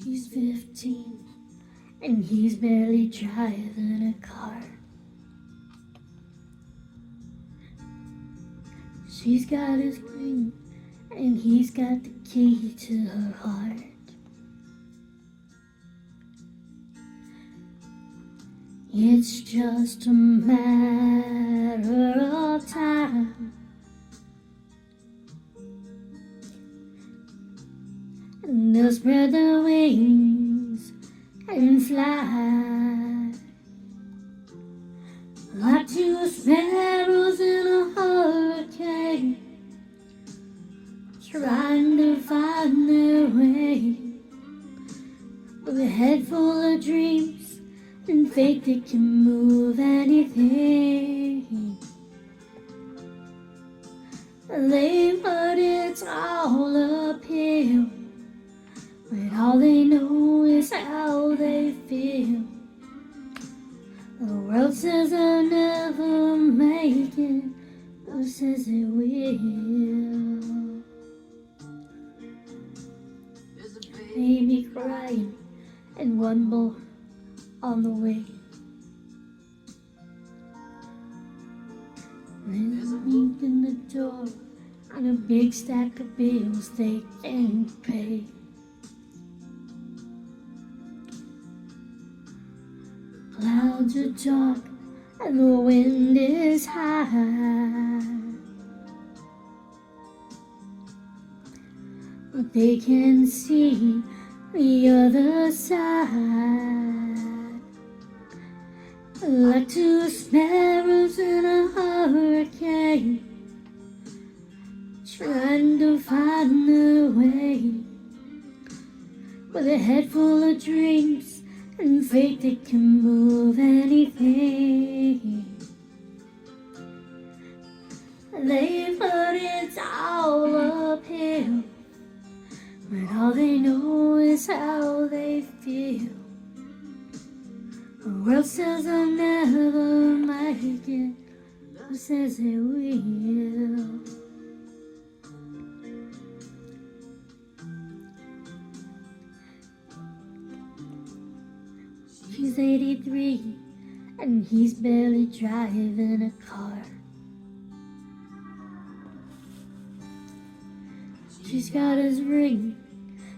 She's 15 and he's barely driving a car. She's got his ring and he's got the key to her heart. It's just a matter of time, and they'll spread their wings and fly like two sparrows in a hurricane, trying to find their way with a head full of dreams and faith that can move anything. They've heard it's all uphill, but all they know is how they feel. The world says they'll never make it, who says they will? Baby crying and one more on the way. There's a link in the door and a big stack of bills they can't pay. Clouds are dark and the wind is high, but they can see the other side. Like two sparrows in a hurricane, trying to find their way with a head full of dreams and faith that can move anything. They've heard it's all uphill, but all they know is how they feel. The world says I'll never make it, who says they will? She's 83 and he's barely driving a car. She's got his ring,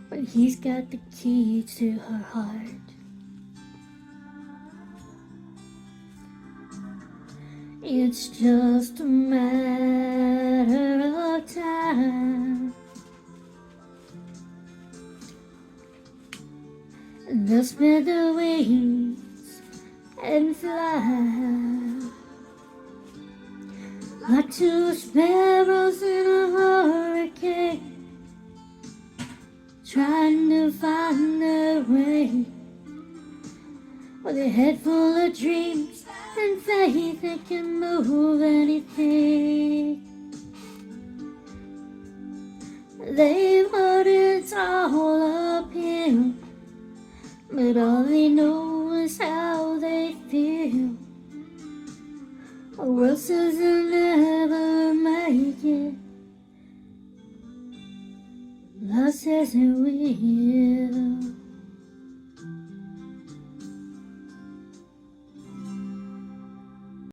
but he's got the key to her heart. It's just a matter of time, and they'll spread their wings and fly like two sparrows in a hurricane, trying to find their way with a head full of dreams and faith that can move anything. They've heard it's all uphill, but all they know is how they feel. The world says they'll never make it, love says it will.